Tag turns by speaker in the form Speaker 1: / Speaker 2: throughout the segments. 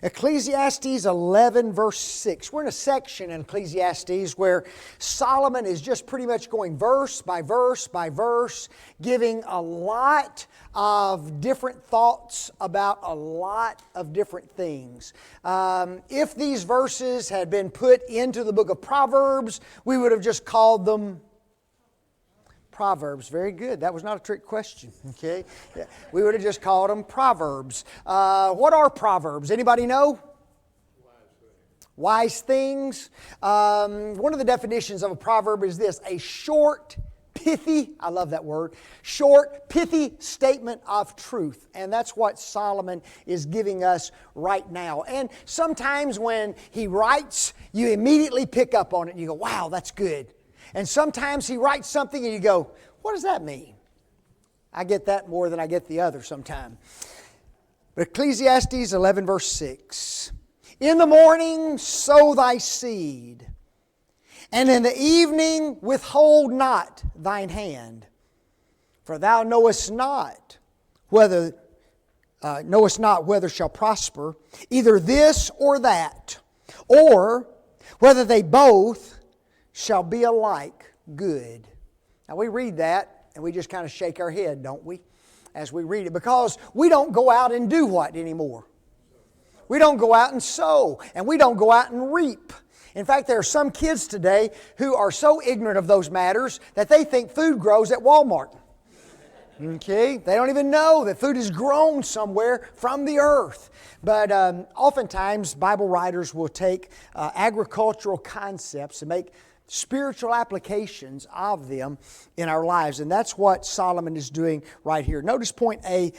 Speaker 1: Ecclesiastes 11 verse 6. We're in a section in Ecclesiastes where Solomon is just pretty much going verse by verse by verse, giving a lot of different thoughts about a lot of different things. If these verses had been put into the book of Proverbs, we would have just called them Proverbs. Very good. That was not a trick question. Okay, we would have just called them Proverbs. What are Proverbs? Anybody know? Wise things. One of the definitions of a proverb is this: a short, pithy, I love that word, short, pithy statement of truth. And that's what Solomon is giving us right now. And sometimes when he writes, you immediately pick up on it and you go, wow, that's good. And sometimes he writes something and you go, what does that mean? I get that more than I get the other sometimes. But Ecclesiastes 11 verse 6. In the morning sow thy seed, and in the evening withhold not thine hand. For thou knowest not whether shall prosper, either this or that, or whether they both shall be alike good. Now we read that and we just kind of shake our head, don't we, as we read it, because we don't go out and do what anymore? We don't go out and sow, and we don't go out and reap. In fact, there are some kids today who are so ignorant of those matters that they think food grows at Walmart. Okay? They don't even know that food is grown somewhere from the earth. But oftentimes, Bible writers will take agricultural concepts and make spiritual applications of them in our lives. And that's what Solomon is doing right here. Notice point A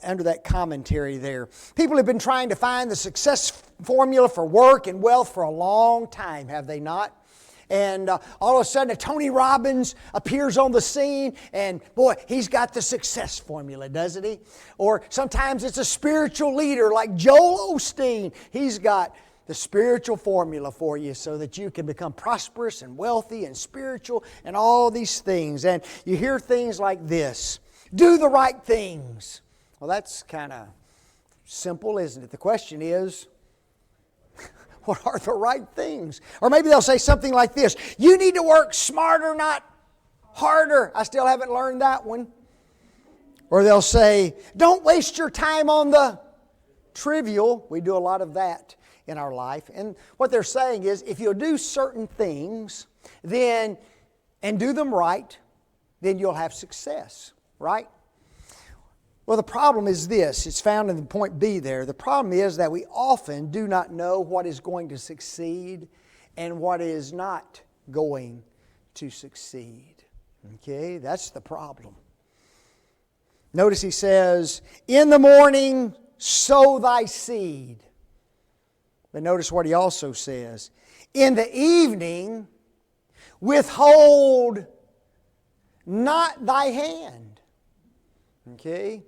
Speaker 1: under that commentary there. People have been trying to find the success formula for work and wealth for a long time, have they not? And all of a sudden, Tony Robbins appears on the scene, and boy, he's got the success formula, doesn't he? Or sometimes it's a spiritual leader like Joel Osteen. He's got the spiritual formula for you so that you can become prosperous and wealthy and spiritual and all these things. And you hear things like this: do the right things. Well, that's kind of simple, isn't it? The question is, what are the right things? Or maybe they'll say something like this: you need to work smarter, not harder. I still haven't learned that one. Or they'll say, don't waste your time on the trivial. We do a lot of that in our life. And what they're saying is, if you'll do certain things and do them right, then you'll have success, right? Well, the problem is this. It's found in the point B there. The problem is that we often do not know what is going to succeed and what is not going to succeed. Okay, that's the problem. Notice he says, in the morning sow thy seed. But notice what he also says. In the evening, withhold not thy hand. Okay?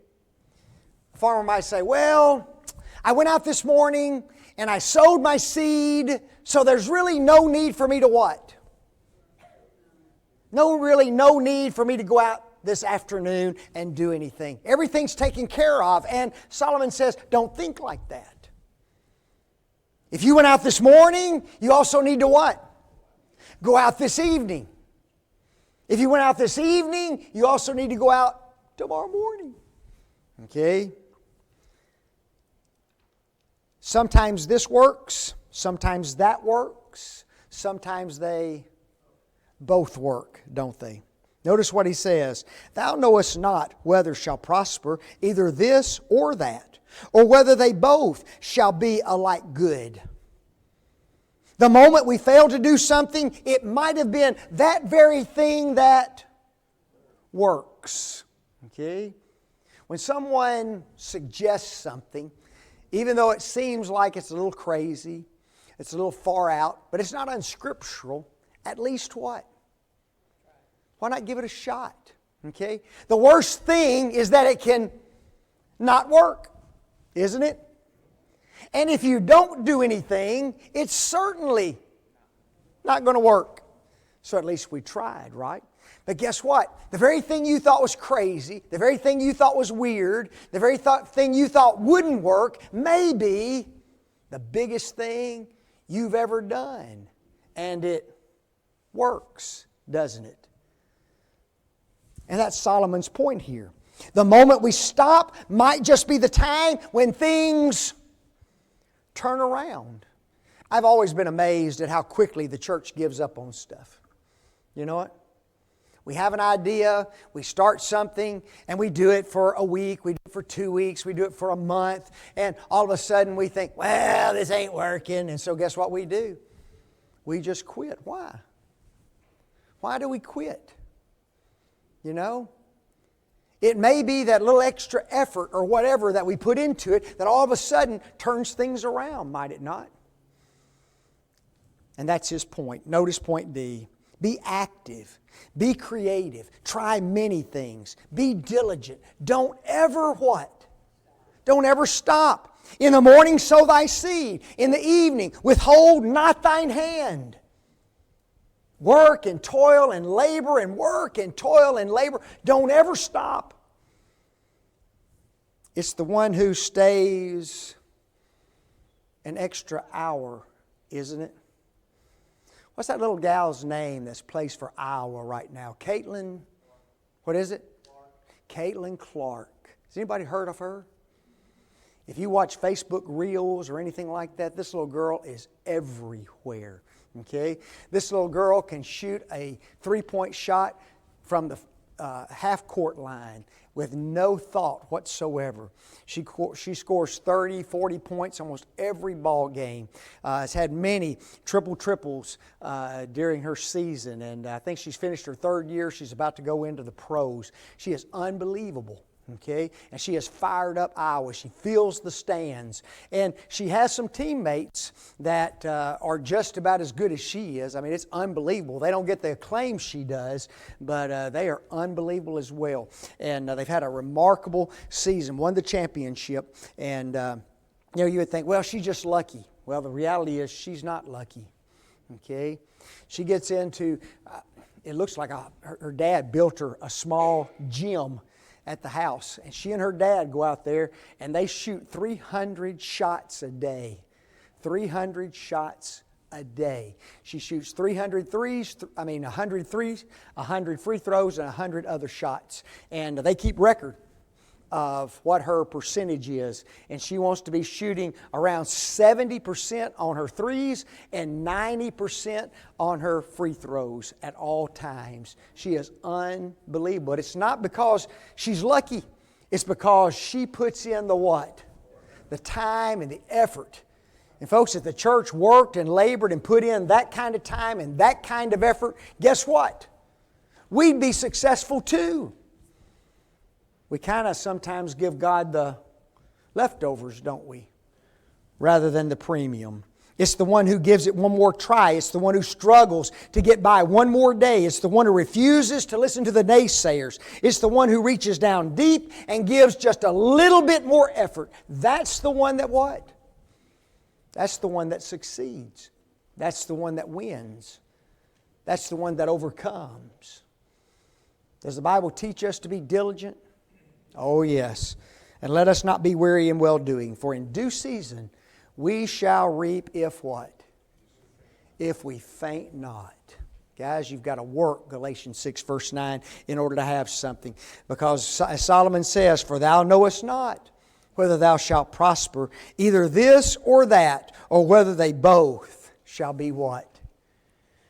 Speaker 1: A farmer might say, well, I went out this morning and I sowed my seed, so there's really no need for me to what? No need for me to go out this afternoon and do anything. Everything's taken care of. And Solomon says, don't think like that. If you went out this morning, you also need to what? Go out this evening. If you went out this evening, you also need to go out tomorrow morning. Okay? Sometimes this works, sometimes that works, sometimes they both work, don't they? Notice what he says. Thou knowest not whether shall prosper, either this or that, or whether they both shall be alike good. The moment we fail to do something, it might have been that very thing that works. Okay? When someone suggests something, even though it seems like it's a little crazy, it's a little far out, but it's not unscriptural, at least what? Why not give it a shot? Okay? The worst thing is that it can not work, isn't it? And if you don't do anything, it's certainly not going to work. So at least we tried, right? But guess what? The very thing you thought was crazy, the very thing you thought was weird, the very thing you thought wouldn't work, maybe the biggest thing you've ever done. And it works, doesn't it? And that's Solomon's point here. The moment we stop might just be the time when things turn around. I've always been amazed at how quickly the church gives up on stuff. You know what? We have an idea, we start something, and we do it for a week, we do it for 2 weeks, we do it for a month, and all of a sudden we think, well, this ain't working, and so guess what we do? We just quit. Why? Why do we quit? You know? It may be that little extra effort or whatever that we put into it that all of a sudden turns things around, might it not? And that's his point. Notice point D. Be active. Be creative. Try many things. Be diligent. Don't ever what? Don't ever stop. In the morning sow thy seed. In the evening withhold not thine hand. Work and toil and labor and work and toil and labor. Don't ever stop. It's the one who stays an extra hour, isn't it? What's that little gal's name that's placed for Iowa right now? Caitlin, what is it? Caitlin Clark. Has anybody heard of her? If you watch Facebook Reels or anything like that, this little girl is everywhere. Okay? This little girl can shoot a three-point shot from the half-court line with no thought whatsoever. She scores 30, 40 points almost every ball game. Has had many triple-triples during her season, and I think she's finished her third year. She's about to go into the pros. She is unbelievable. Okay, and she has fired up Iowa. She fills the stands. And she has some teammates that are just about as good as she is. I mean, it's unbelievable. They don't get the acclaim she does, but they are unbelievable as well. And they've had a remarkable season, won the championship. And, you would think, well, she's just lucky. Well, the reality is she's not lucky. Okay, she gets into, it looks like her dad built her a small gym at the house, and she and her dad go out there and they shoot 300 shots a day. 300 shots a day. She shoots 100 free throws and 100 other shots. And they keep record of what her percentage is. And she wants to be shooting around 70% on her threes and 90% on her free throws at all times. She is unbelievable. But it's not because she's lucky. It's because she puts in the what? The time and the effort. And folks, if the church worked and labored and put in that kind of time and that kind of effort, guess what? We'd be successful too. We kind of sometimes give God the leftovers, don't we? Rather than the premium. It's the one who gives it one more try. It's the one who struggles to get by one more day. It's the one who refuses to listen to the naysayers. It's the one who reaches down deep and gives just a little bit more effort. That's the one that what? That's the one that succeeds. That's the one that wins. That's the one that overcomes. Does the Bible teach us to be diligent? Oh, yes. And let us not be weary in well-doing, for in due season we shall reap if what? If we faint not. Guys, you've got to work, Galatians 6, verse 9, in order to have something. Because as Solomon says, for thou knowest not whether thou shalt prosper, either this or that, or whether they both shall be what?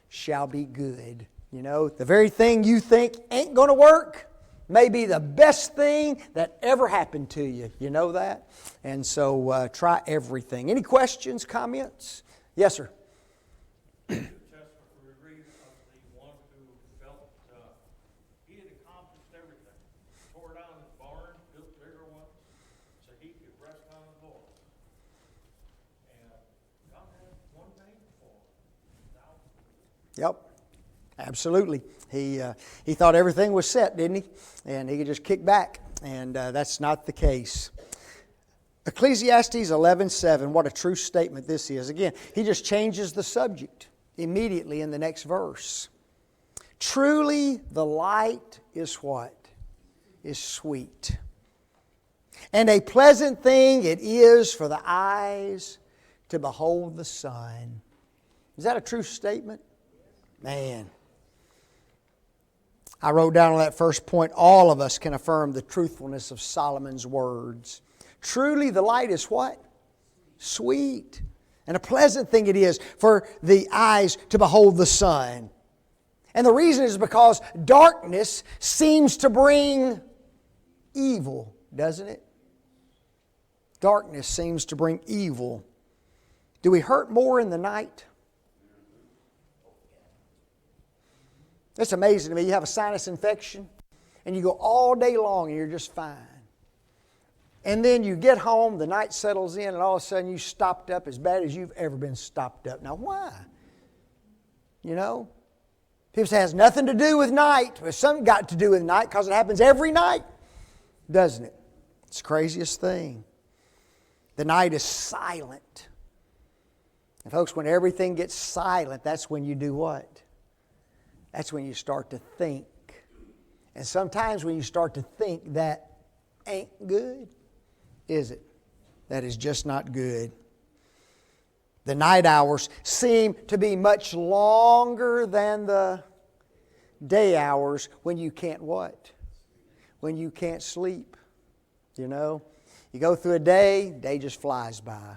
Speaker 1: Shall be good. You know, the very thing you think ain't going to work may be the best thing that ever happened to you. You know that? And so try everything. Any questions, comments? Yes, sir.
Speaker 2: We read of the one who felt he had accomplished everything. Tore down his barn, built bigger ones, so he could rest on his laurels. And God had one thing for him.
Speaker 1: Yep. Absolutely. He thought everything was set, didn't he? And he could just kick back. And that's not the case. Ecclesiastes 11:7, what a true statement this is. Again, he just changes the subject immediately in the next verse. Truly the light is what? Is sweet. And a pleasant thing it is for the eyes to behold the sun. Is that a true statement? Man. I wrote down on that first point, all of us can affirm the truthfulness of Solomon's words. Truly the light is what? Sweet. And a pleasant thing it is for the eyes to behold the sun. And the reason is because darkness seems to bring evil, doesn't it? Darkness seems to bring evil. Do we hurt more in the night? It's amazing to me. You have a sinus infection and you go all day long and you're just fine. And then you get home, the night settles in, and all of a sudden you stopped up as bad as you've ever been stopped up. Now why? You know? People say it has nothing to do with night. But something got to do with night because it happens every night, doesn't it? It's the craziest thing. The night is silent. And folks, when everything gets silent, that's when you do what? That's when you start to think. And sometimes when you start to think, that ain't good, is it? That is just not good. The night hours seem to be much longer than the day hours when you can't what? When you can't sleep. You know? You go through a day just flies by.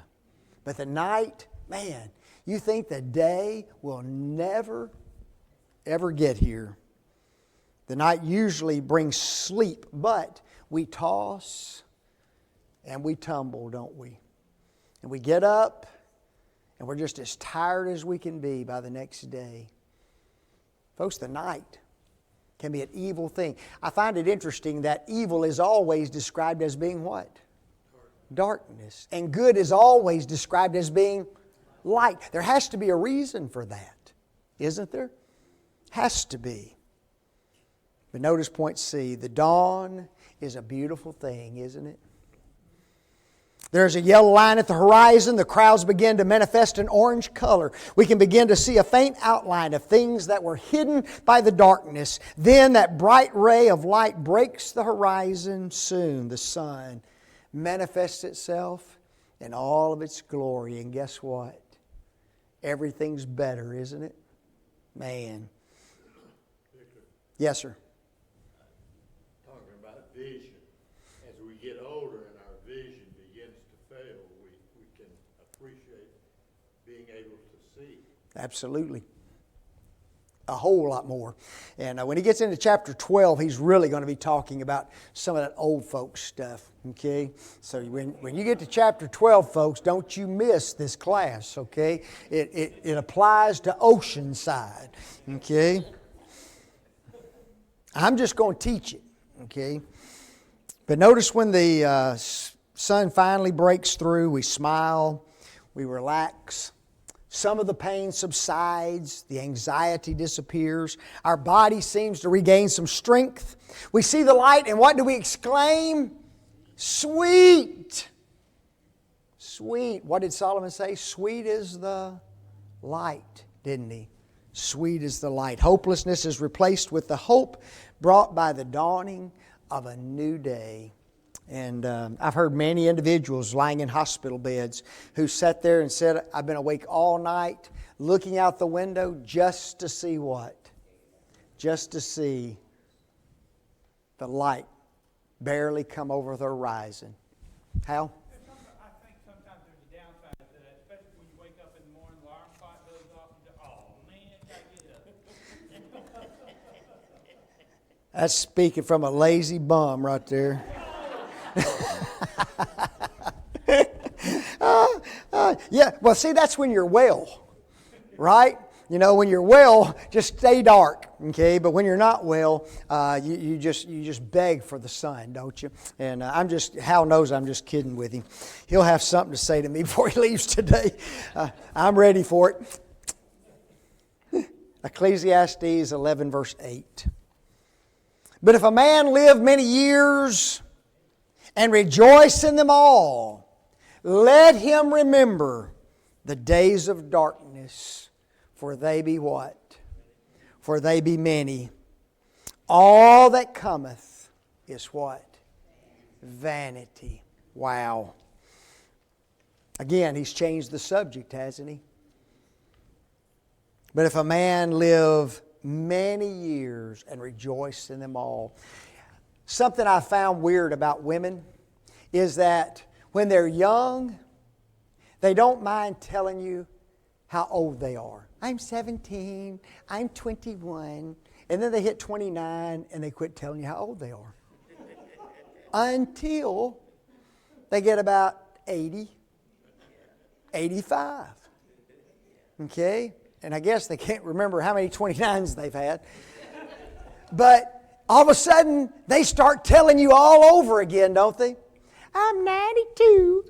Speaker 1: But the night, man, you think the day will never, ever get here. The night usually brings sleep, but we toss and we tumble, don't we? And we get up and we're just as tired as we can be by the next day. Folks, the night can be an evil thing. I find it interesting that evil is always described as being what? Darkness. And good is always described as being light. There has to be a reason for that, isn't there? Has to be. But notice point C, the dawn is a beautiful thing, isn't it? There's a yellow line at the horizon. The clouds begin to manifest an orange color. We can begin to see a faint outline of things that were hidden by the darkness. Then that bright ray of light breaks the horizon. Soon the sun manifests itself in all of its glory. And guess what? Everything's better, isn't it? Man. Yes, sir.
Speaker 3: Talking about vision. As we get older and our vision begins to fail, we can appreciate being able to see.
Speaker 1: Absolutely. A whole lot more. And when he gets into chapter 12, he's really going to be talking about some of that old folks stuff. Okay? So when you get to chapter 12, folks, don't you miss this class. Okay? It applies to Oceanside. Okay? I'm just going to teach it. Okay? But notice when the sun finally breaks through, we smile, we relax. Some of the pain subsides, the anxiety disappears, our body seems to regain some strength. We see the light, and what do we exclaim? Sweet! Sweet. What did Solomon say? Sweet is the light, didn't he? Sweet is the light. Hopelessness is replaced with the hope brought by the dawning of a new day. And I've heard many individuals lying in hospital beds who sat there and said, I've been awake all night looking out the window just to see what? Just to see the light barely come over the horizon. How?
Speaker 2: I think sometimes there's a downside to that, especially when you wake up in the morning, the alarm clock goes off, and you go, oh man, gotta get up.
Speaker 1: That's speaking from a lazy bum right there. Yeah, well, see, that's when you're well, right? You know, when you're well, just stay dark, okay? But when you're not well, you just beg for the sun, don't you? And Hal knows I'm just kidding with him. He'll have something to say to me before he leaves today. I'm ready for it. Ecclesiastes 11, verse 8. But if a man live many years and rejoice in them all, let him remember the days of darkness, for they be what? For they be many. All that cometh is what? Vanity. Wow. Again, he's changed the subject, hasn't he? But if a man live many years and rejoice in them all. Something I found weird about women is that when they're young, they don't mind telling you how old they are. I'm 17, I'm 21, and then they hit 29 and they quit telling you how old they are. Until they get about 80, 85. Okay? And I guess they can't remember how many 29s they've had. But all of a sudden, they start telling you all over again, don't they? I'm 92.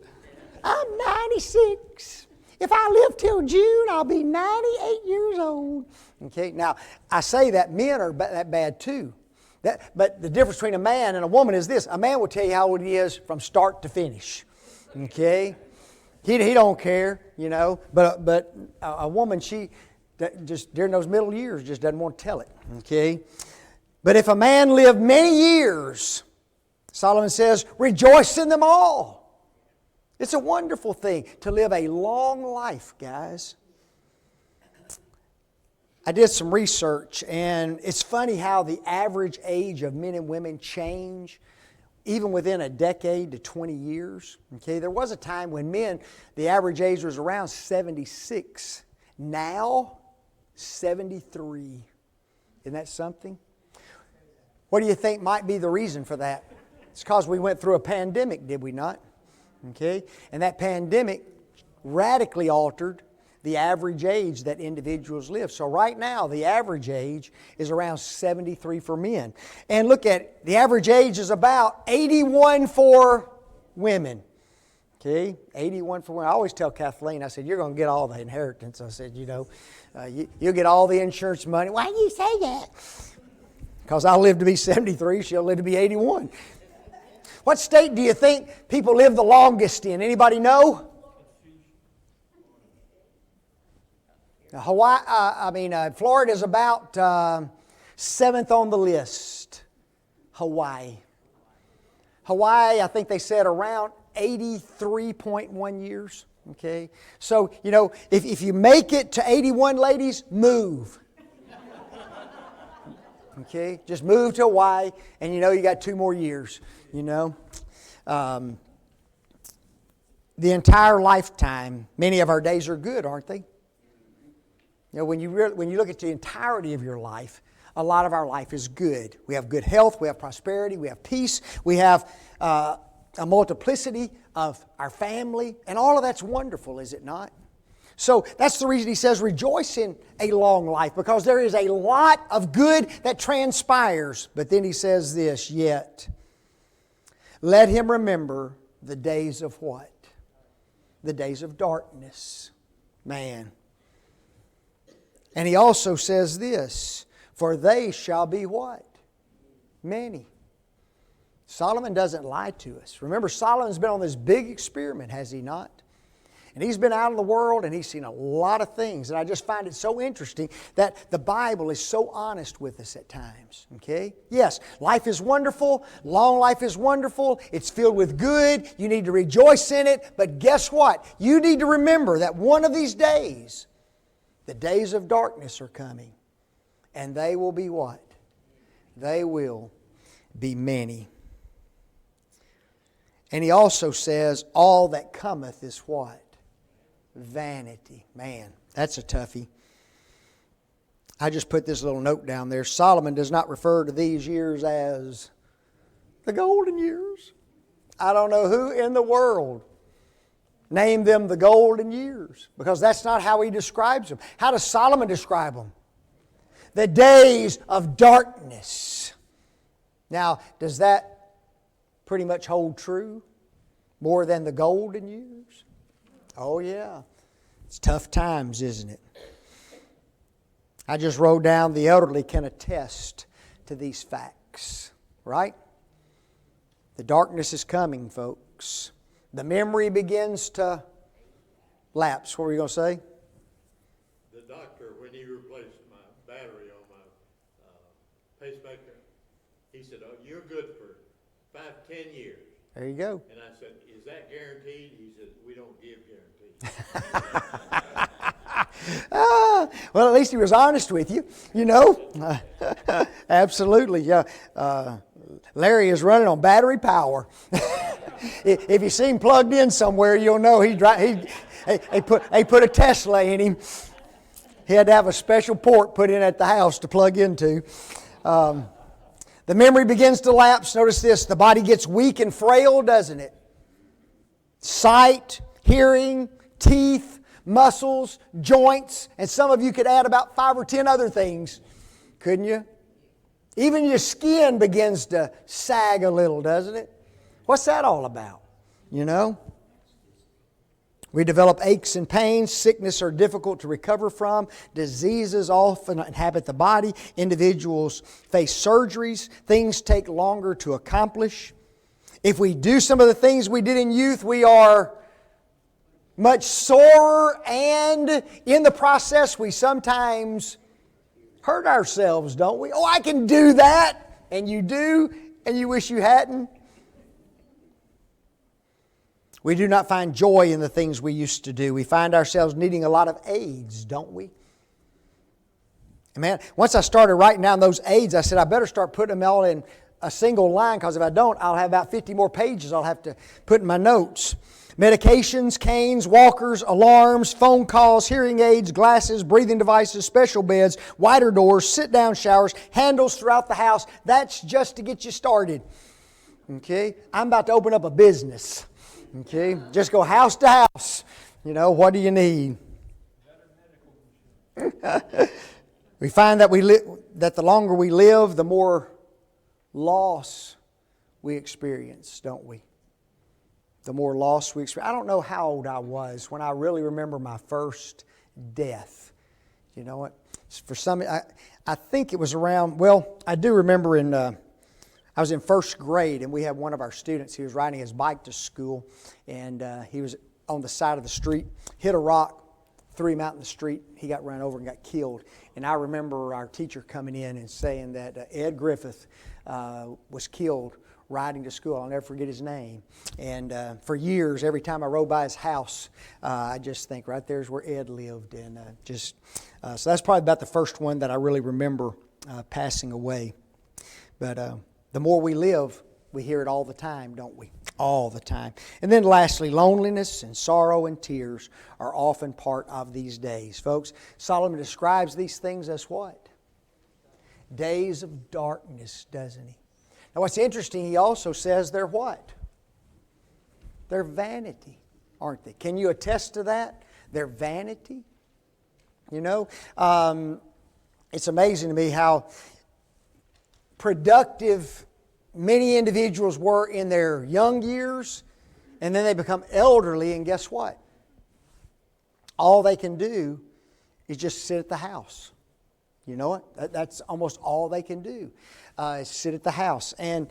Speaker 1: I'm 96. If I live till June, I'll be 98 years old. Okay, now, I say that men are that bad too. But the difference between a man and a woman is this. A man will tell you how old he is from start to finish. Okay? He don't care, you know. But a woman, she just during those middle years just doesn't want to tell it. Okay? But if a man live many years, Solomon says, rejoice in them all. It's a wonderful thing to live a long life, guys. I did some research, and it's funny how the average age of men and women change even within a decade to 20 years. Okay, there was a time when men, the average age was around 76. Now, 73. Isn't that something? What do you think might be the reason for that? It's because we went through a pandemic, did we not? Okay, and that pandemic radically altered the average age that individuals live. So right now, the average age is around 73 for men. And look at it, the average age is about 81 for women. Okay, 81 for women. I always tell Kathleen, I said, you're going to get all the inheritance. I said, you know, you'll get all the insurance money. Why do you say that? Because I'll live to be 73, she'll live to be 81. What state do you think people live the longest in? Anybody know? Florida is about 7th on the list. Hawaii. Hawaii, I think they said around 83.1 years. Okay, so you know, if you make it to 81, ladies, move. Okay, just move to Hawaii, and you know you got 2 more years. You know, the entire lifetime. Many of our days are good, aren't they? You know, when you look at the entirety of your life, a lot of our life is good. We have good health, we have prosperity, we have peace, we have a multiplicity of our family, and all of that's wonderful, is it not? So that's the reason he says rejoice in a long life, because there is a lot of good that transpires. But then he says this, yet let him remember the days of what? The days of darkness. Man. And he also says this, for they shall be what? Many. Solomon doesn't lie to us. Remember, Solomon's been on this big experiment, has he not? And he's been out in the world and he's seen a lot of things. And I just find it so interesting that the Bible is so honest with us at times. Okay? Yes, life is wonderful. Long life is wonderful. It's filled with good. You need to rejoice in it. But guess what? You need to remember that one of these days, the days of darkness are coming. And they will be what? They will be many. And he also says, all that cometh is what? Vanity. Man, that's a toughie. I just put this little note down there. Solomon does not refer to these years as the golden years. I don't know who in the world named them the golden years, because that's not how he describes them. How does Solomon describe them? The days of darkness. Now, does that pretty much hold true more than the golden years? Oh yeah. It's tough times, isn't it? I just wrote down the elderly can attest to these facts, right? The darkness is coming, folks. The memory begins to lapse. What were you going to say?
Speaker 3: The doctor, when he replaced my battery on my pacemaker, he said, oh, you're good for 5-10 years.
Speaker 1: There you go.
Speaker 3: And I said, is is that guaranteed? He said, we don't give guarantees.
Speaker 1: Well, at least he was honest with you, you know. Absolutely, yeah. Larry is running on battery power. If you see him plugged in somewhere, you'll know he put a Tesla in him. He had to have a special port put in at the house to plug into. The memory begins to lapse. Notice this, the body gets weak and frail, doesn't it? Sight, hearing, teeth, muscles, joints, and some of you could add about 5 or 10 other things, couldn't you? Even your skin begins to sag a little, doesn't it? What's that all about? You know? We develop aches and pains. Sickness are difficult to recover from. Diseases often inhabit the body. Individuals face surgeries. Things take longer to accomplish. If we do some of the things we did in youth, we are much sorer, and in the process we sometimes hurt ourselves, don't we? Oh, I can do that! And you do, and you wish you hadn't. We do not find joy in the things we used to do. We find ourselves needing a lot of aids, don't we? And man, once I started writing down those aids, I said I better start putting them all in a single line, because if I don't, I'll have about 50 more pages I'll have to put in my notes. Medications, canes, walkers, alarms, phone calls, hearing aids, glasses, breathing devices, special beds, wider doors, sit-down showers, handles throughout the house. That's just to get you started. Okay? I'm about to open up a business. Okay? Just go house to house. You know, what do you need? We find that that the longer we live, the more loss we experience, don't we? The more loss we experience. I don't know how old I was when I really remember my first death. You know what? For some, I think it was around, well, I do remember I was in first grade, and we had one of our students, he was riding his bike to school, and he was on the side of the street, hit a rock, threw him out in the street. He got run over and got killed. And I remember our teacher coming in and saying that Ed Griffith was killed riding to school. I'll never forget his name. And for years, every time I rode by his house, I just think right there's where Ed lived. And so that's probably about the first one that I really remember passing away. But the more we live, we hear it all the time, don't we? All the time. And then lastly, loneliness and sorrow and tears are often part of these days. Folks, Solomon describes these things as what? Days of darkness, doesn't he? Now what's interesting, he also says they're what? They're vanity, aren't they? Can you attest to that? They're vanity. You know, it's amazing to me how productive many individuals were in their young years, and then they become elderly, and guess what? All they can do is just sit at the house. You know what? That's almost all they can do, is sit at the house. And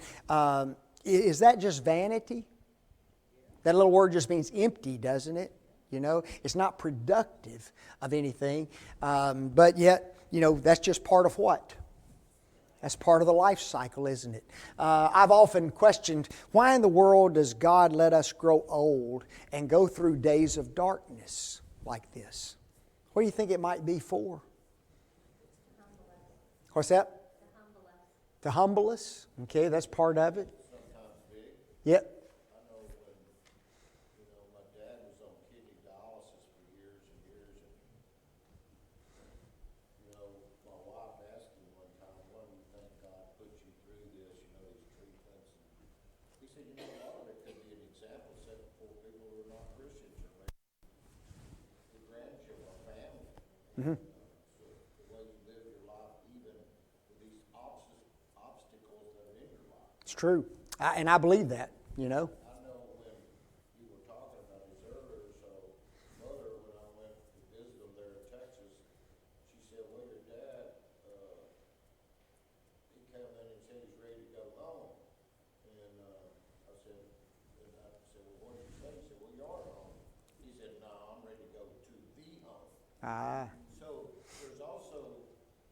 Speaker 1: is that just vanity? That little word just means empty, doesn't it? You know, it's not productive of anything, but yet, you know, that's just part of what? That's part of the life cycle, isn't it? I've often questioned, why in the world does God let us grow old and go through days of darkness like this? What do you think it might be for? What's that? To humble us. Okay, that's part of it.
Speaker 3: Sometimes big.
Speaker 1: Yep.
Speaker 3: I know when, my dad was on kidney dialysis for years and years, and, my wife asked him one time, why do you think God put you through this, these treatments? And he said, a lot of it could be an example set for people who are not Christians, or maybe your grandchildren or family.
Speaker 1: Mm-hmm.
Speaker 3: So the way you live your life, even with these obstacles that are in your life.
Speaker 1: It's true. And I believe that,
Speaker 3: I know when you were talking about this earlier, so mother, when I went to visit them there in Texas, she said, well, your dad, he came in and said he's ready to go home. And I said, well, what did you say? He said, well, you are home. He said, no, I'm ready to go to the home.
Speaker 1: Ah.
Speaker 3: So there's also,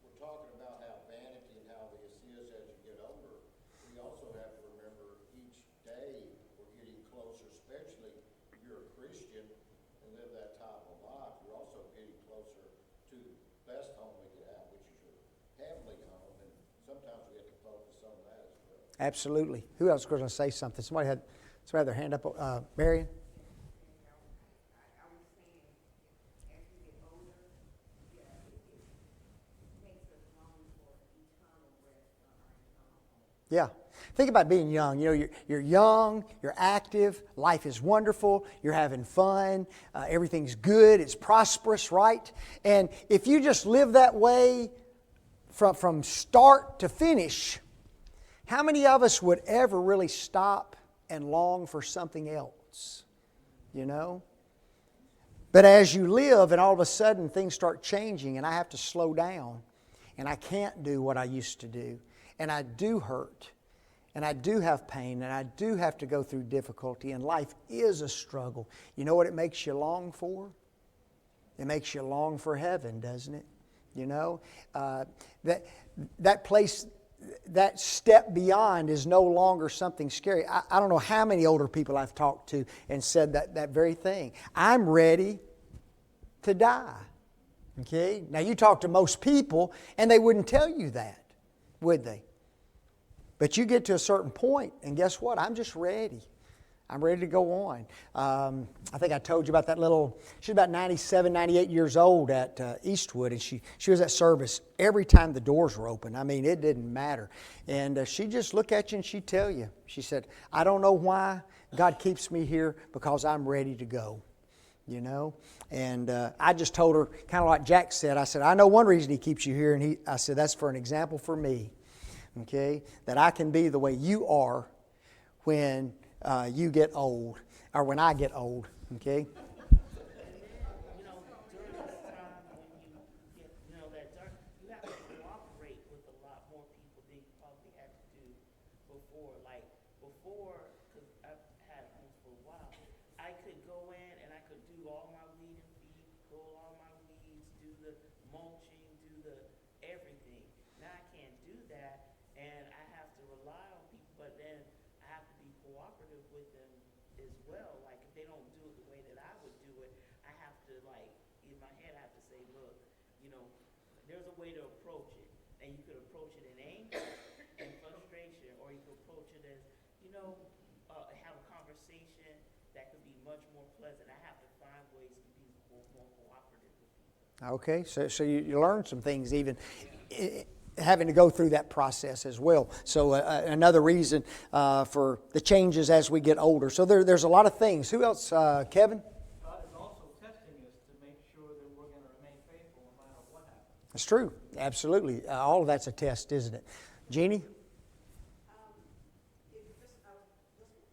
Speaker 3: we're talking about how vanity and how this is as you get older. We also have to remember each day we're getting closer, especially best home we could have, which is your heavenly home, and sometimes we have to focus on that as well.
Speaker 1: Absolutely. Who else was going to say something? Somebody had their hand up. Marion?
Speaker 4: I was saying, as we get older, yeah, it makes us long for eternal rest or our eternal home.
Speaker 1: Yeah. Think about being young. You know, you're young, you're active, life is wonderful, you're having fun, everything's good, it's prosperous, right? And if you just live that way from start to finish, how many of us would ever really stop and long for something else? You know? But as you live and all of a sudden things start changing and I have to slow down and I can't do what I used to do and I do hurt and I do have pain and I do have to go through difficulty and life is a struggle. You know what it makes you long for? It makes you long for heaven, doesn't it? You know? That place, that step beyond is no longer something scary. I don't know how many older people I've talked to and said that very thing. I'm ready to die. Okay? Now you talk to most people and they wouldn't tell you that, would they? But you get to a certain point and guess what? I'm just ready. I'm ready to go on. I think I told you about that little, she's about 97, 98 years old at Eastwood, and she was at service every time the doors were open. I mean, it didn't matter. And she'd just look at you and she'd tell you. She said, I don't know why God keeps me here because I'm ready to go. You know? And I just told her, kind of like Jack said, I said, I know one reason He keeps you here, and I said, that's for an example for me. Okay? That I can be the way you are when you get old, or when I get old, okay?
Speaker 5: You know, during this time when you get, you know, that dark, you have to cooperate with a lot more people than you probably had to do before. Like before, because I've had homes for a while, I could go in and I could do all my weed and feed, pull all my weeds, do the mulching, do the everything. Now I can't do that, and I have to rely on people, but then I have to be cooperative with them as well. Like if they don't do it the way that I would do it, I have to, like, in my head I have to say, look, you know, there's a way to approach it. And you could approach it in anger and frustration, or you could approach it as, you know, have a conversation that could be much more pleasant. I have to find ways to be more cooperative with people.
Speaker 1: Okay, so you learn some things even having to go through that process as well. So another reason for the changes as we get older. So there's a lot of things. Who else? Kevin?
Speaker 2: God is also testing us to make sure that we're going to remain faithful no matter what happens.
Speaker 1: That's true. Absolutely. All of that's a test, isn't it? Jeannie?
Speaker 4: Just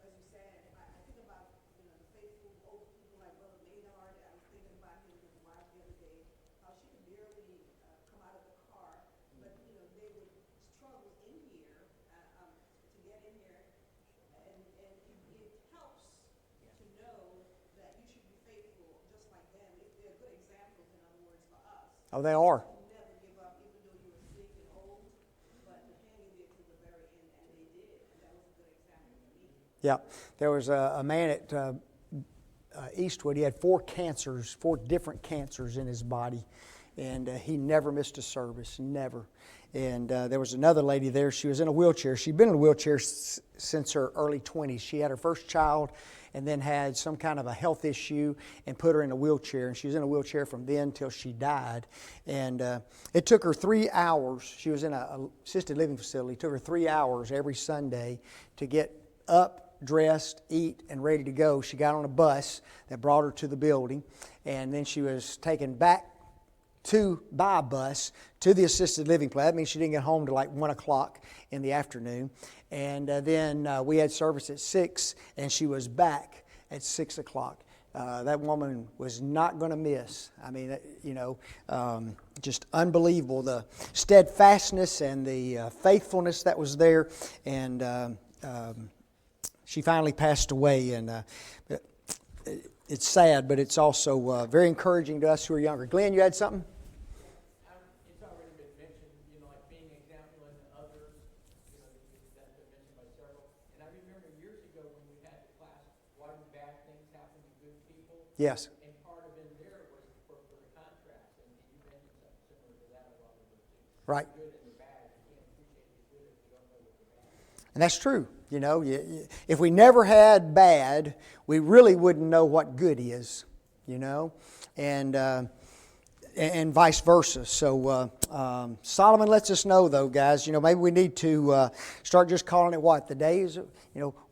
Speaker 4: as you said, I think about, you know, the faithful old people like Brother Maynard. I was thinking about him and his wife the other day, how she could barely come out of the car, but you know they would struggle in here to get in here, and it helps to know that you should be faithful just like them. They're good examples, in other words, for us.
Speaker 1: Oh, they are.
Speaker 4: Never give up, even though you were sick and old, but to hang in there to the very end, and they did, and that was a good example for me.
Speaker 1: Yeah. There was a man at Eastwood. He had 4 different cancers in his body. And he never missed a service, never. And there was another lady there. She was in a wheelchair. She'd been in a wheelchair since her early 20s. She had her first child and then had some kind of a health issue and put her in a wheelchair. And she was in a wheelchair from then till she died. And it took her 3 hours. She was in an assisted living facility. It took her 3 hours every Sunday to get up, dressed, eat, and ready to go. She got on a bus that brought her to the building. And then she was taken back by a bus to the assisted living place. That means she didn't get home till like 1 o'clock in the afternoon. And then we had service at 6, and she was back at 6 o'clock. That woman was not going to miss. I mean, you know, just unbelievable. The steadfastness and the faithfulness that was there. And she finally passed away. And it's sad, but it's also very encouraging to us who are younger. Glenn, you had something?
Speaker 6: It's already been mentioned, you know, like being an example in others, you know, that's been mentioned by several. And I remember years ago when we had the class, why do bad things happen to good people?
Speaker 1: Yes.
Speaker 6: And part of it there was for the contrast, and you mentioned something similar
Speaker 1: Right.
Speaker 6: good and the bad. You can't appreciate the good if you don't know what the bad is.
Speaker 1: And that's true. If we never had bad, we really wouldn't know what good is, and vice versa. So Solomon lets us know, though, guys, maybe we need to start just calling it what? The days of,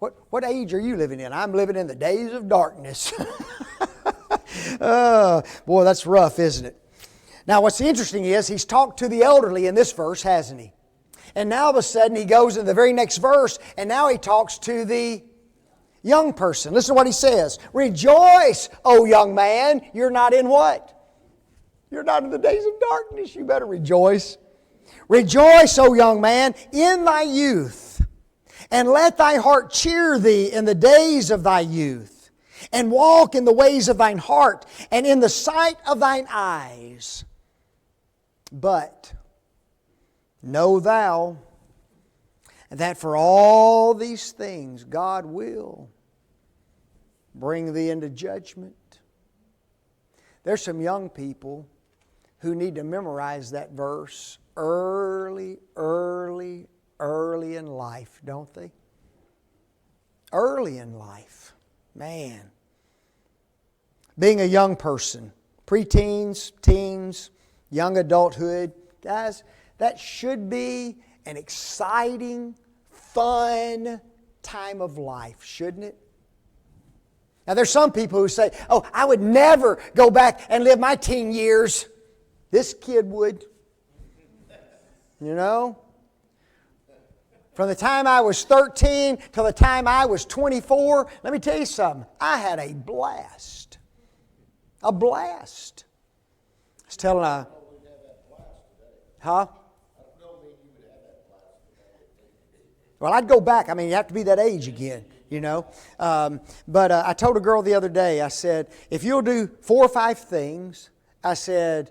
Speaker 1: what age are you living in? I'm living in the days of darkness. Boy, that's rough, isn't it? Now, what's interesting is he's talked to the elderly in this verse, hasn't he? And now all of a sudden he goes in the very next verse and now he talks to the young person. Listen to what he says. Rejoice, O young man. You're not in what? You're not in the days of darkness. You better rejoice. Rejoice, O young man, in thy youth. And let thy heart cheer thee in the days of thy youth. And walk in the ways of thine heart and in the sight of thine eyes. But know thou that for all these things God will bring thee into judgment. There's some young people who need to memorize that verse early in life, don't they? Early in life. Man. Being a young person, preteens, teens, young adulthood, guys, that should be an exciting, fun time of life, shouldn't it? Now, there's some people who say, oh, I would never go back and live my teen years. This kid would. From the time I was 13 till the time I was 24, let me tell you something. I had a blast. A blast. I was telling Huh? Well, I'd go back. You have to be that age again, But I told a girl the other day, I said, if you'll do 4 or 5 things, I said,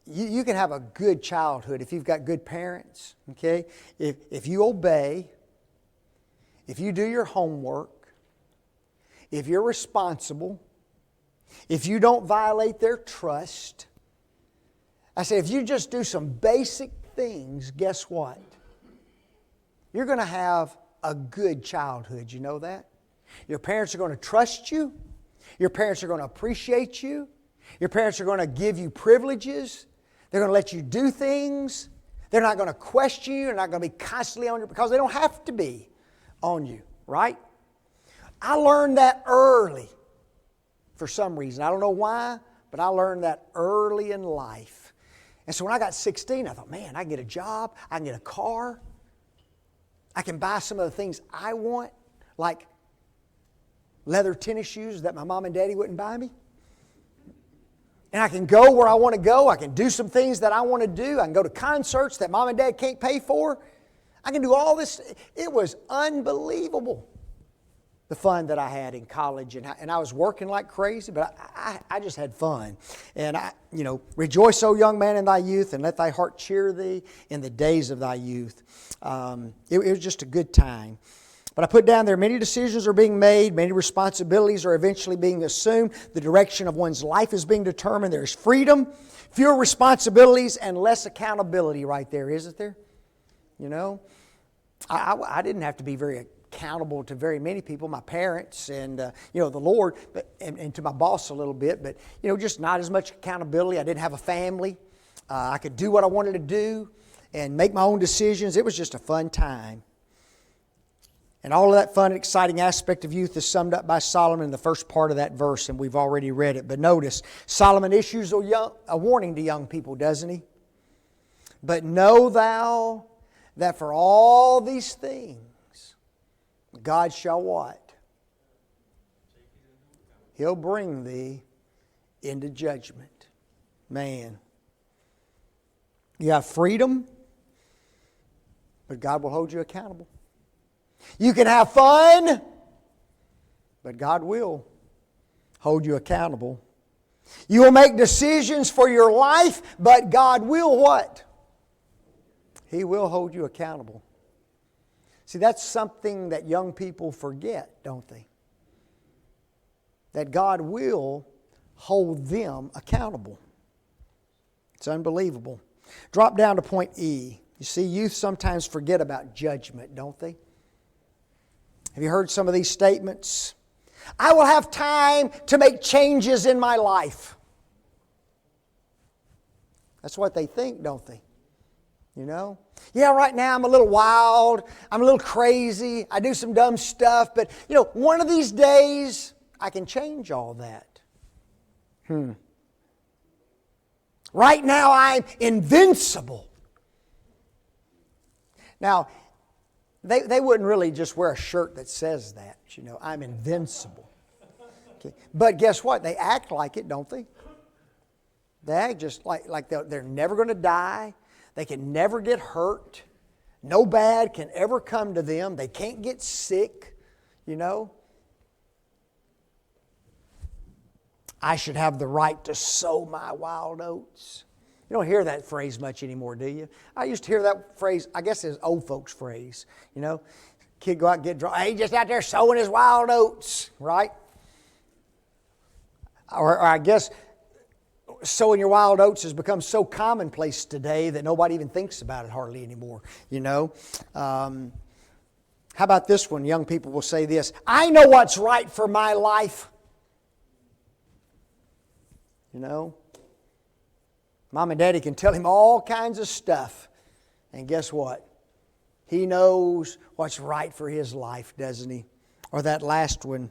Speaker 1: you can have a good childhood if you've got good parents, okay? If you obey, if you do your homework, if you're responsible, if you don't violate their trust. I said, if you just do some basic things, guess what? You're going to have a good childhood. You know that? Your parents are going to trust you. Your parents are going to appreciate you. Your parents are going to give you privileges. They're going to let you do things. They're not going to question you. They're not going to be constantly on you because they don't have to be on you, right? I learned that early for some reason. I don't know why, but I learned that early in life. And so when I got 16, I thought, man, I can get a job. I can get a car. I can buy some of the things I want, like leather tennis shoes that my mom and daddy wouldn't buy me. And I can go where I want to go. I can do some things that I want to do. I can go to concerts that mom and dad can't pay for. I can do all this. It was unbelievable, the fun that I had in college. And I was working like crazy, but I just had fun. And rejoice, O young man, in thy youth, and let thy heart cheer thee in the days of thy youth. It was just a good time. But I put down there, many decisions are being made, many responsibilities are eventually being assumed, the direction of one's life is being determined, there's freedom, fewer responsibilities, and less accountability right there, isn't there? I didn't have to be very accountable to very many people, my parents and, the Lord, and to my boss a little bit, but, just not as much accountability. I didn't have a family. I could do what I wanted to do and make my own decisions. It was just a fun time. And all of that fun and exciting aspect of youth is summed up by Solomon in the first part of that verse, and we've already read it. But notice, Solomon issues a warning to young people, doesn't he? But know thou that for all these things, God shall what? He'll bring thee into judgment. Man. You have freedom, but God will hold you accountable. You can have fun, but God will hold you accountable. You will make decisions for your life, but God will what? He will hold you accountable. See, that's something that young people forget, don't they? That God will hold them accountable. It's unbelievable. Drop down to point E. You see, youth sometimes forget about judgment, don't they? Have you heard some of these statements? I will have time to make changes in my life. That's what they think, don't they? You know? Yeah, right now I'm a little wild. I'm a little crazy. I do some dumb stuff. But, one of these days I can change all that. Right now I'm invincible. Now, they wouldn't really just wear a shirt that says that. I'm invincible. Okay. But guess what? They act like it, don't they? They act just like they're never going to die. They can never get hurt. No bad can ever come to them. They can't get sick, I should have the right to sow my wild oats. You don't hear that phrase much anymore, do you? I used to hear that phrase, I guess it's old folks' phrase. Kid go out and get drunk. Hey, he's just out there sowing his wild oats, right? Or I guess sowing your wild oats has become so commonplace today that nobody even thinks about it hardly anymore, How about this one? Young people will say this, I know what's right for my life. Mom and Daddy can tell him all kinds of stuff. And guess what? He knows what's right for his life, doesn't he? Or that last one,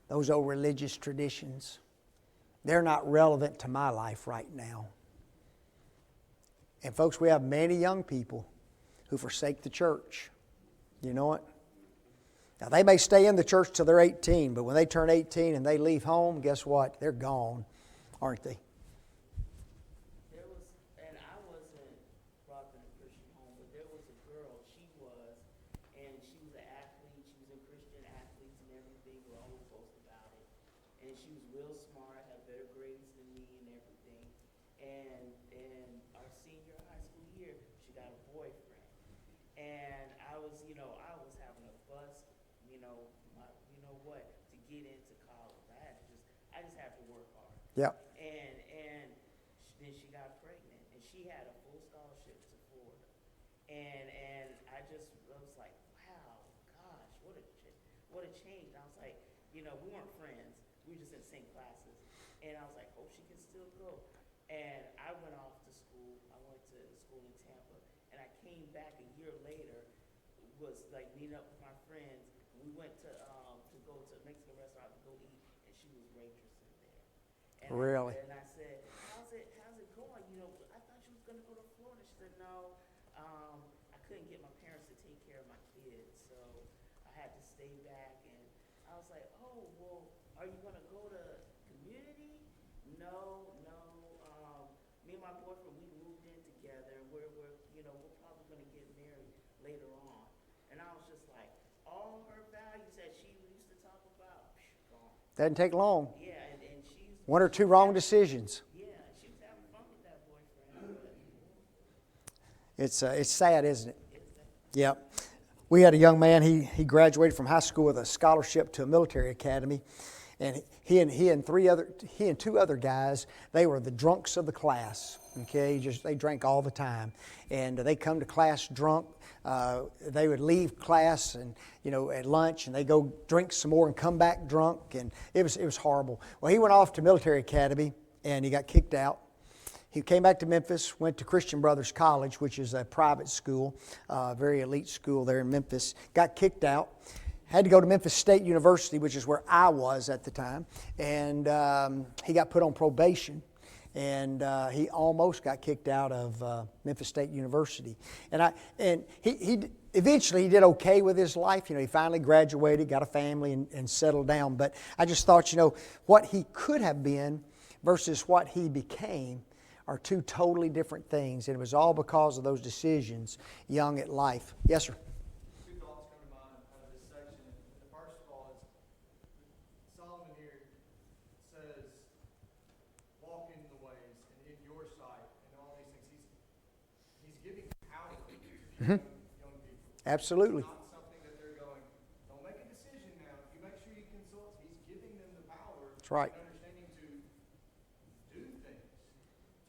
Speaker 1: those old religious traditions. They're not relevant to my life right now. And folks, we have many young people who forsake the church. You know it? Now, they may stay in the church till they're 18, but when they turn 18 and they leave home, guess what? They're gone, aren't they?
Speaker 5: And I wasn't brought up in a Christian home, but there was a girl, she was an athlete, she was in Christian athletes and everything, we always post about it. And she was real smart, had better grades than me and everything. And in our senior high school year, she got a boyfriend. And I was having a bust, to get into college. I just had to work hard.
Speaker 1: Yep.
Speaker 5: And then she got pregnant, and she had a full scholarship to Florida. And I was like, wow, gosh, what a change. And I was like, we weren't friends. We were just in the same classes. And I was like, hope she can still go. And I went off to school. I went to school in Tampa. And I came back a year later, was like meeting up with my friends. We went to go to a Mexican restaurant to go eat, and she was waitressing there. And
Speaker 1: Really?
Speaker 5: I said, how's it going? I thought you was going to go to Florida. She said, no, I couldn't get my parents to take care of my kids, so I had to stay back. And I was like, oh, well, are you going to go to community? No. Me and my boyfriend, we moved in together. We're probably going to get married later on. And I was just like, all her values that she used to talk about, gone.
Speaker 1: Doesn't take long.
Speaker 5: Yeah, and she's...
Speaker 1: One or two wrong decisions.
Speaker 5: Yeah, she was having fun with that boyfriend.
Speaker 1: It's sad, isn't it? Yep. We had a young man, he graduated from high school with a scholarship to a military academy. And he and two other guys, they were the drunks of the class. Okay, they drank all the time, and they come to class drunk. They would leave class and at lunch, and they go drink some more and come back drunk, and it was horrible. Well, he went off to military academy and he got kicked out. He came back to Memphis, went to Christian Brothers College, which is a private school, very elite school there in Memphis. Got kicked out. Had to go to Memphis State University, which is where I was at the time, and he got put on probation, and he almost got kicked out of Memphis State University. And he eventually he did okay with his life. He finally graduated, got a family, and settled down. But I just thought, what he could have been versus what he became are two totally different things, and it was all because of those decisions young at life. Yes, sir.
Speaker 6: Young people.
Speaker 1: Absolutely.
Speaker 6: It's not something that they're going, don't make a decision now. You make sure you consult. He's giving them the power
Speaker 1: That's right.
Speaker 6: and understanding to do things,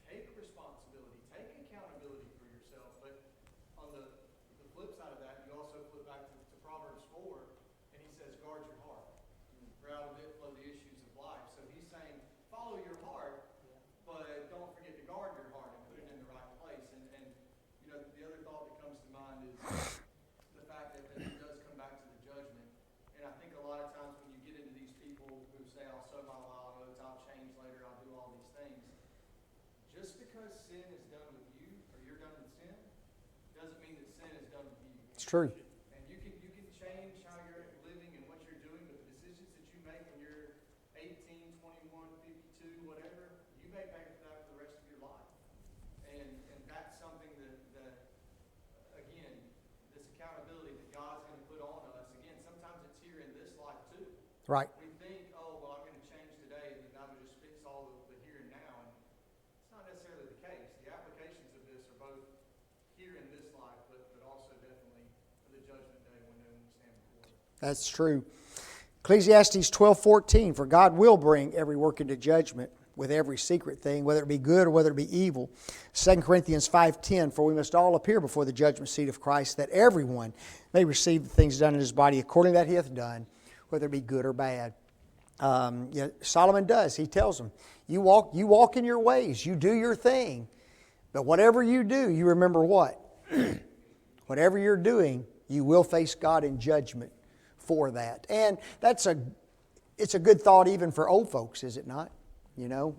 Speaker 6: take responsibility,
Speaker 7: just because sin is done with you, or you're done with sin, doesn't mean that sin is done with you.
Speaker 1: It's true.
Speaker 7: And you can change how you're living and what you're doing, but the decisions that you make when you're 18, 21, 52, whatever, you may pay for that for the rest of your life. And that's something that again, this accountability that God's going to put on us. Again, sometimes it's here in this life too.
Speaker 1: Right.
Speaker 7: We think, oh, well, I'm going to change today, and then that would just fix all of the here and now. And it's not necessarily the case. The applications of this are both here in this life, but also definitely for the judgment day when we stand before Him.
Speaker 1: That's true. Ecclesiastes 12:14, for God will bring every work into judgment with every secret thing, whether it be good or whether it be evil. 2 Corinthians 5:10, for we must all appear before the judgment seat of Christ, that everyone may receive the things done in his body according to that he hath done, whether it be good or bad. Solomon does. He tells them, you walk in your ways, you do your thing, but whatever you do, you remember what? Whatever you're doing, you will face God in judgment for that. And it's a good thought even for old folks, is it not? You know,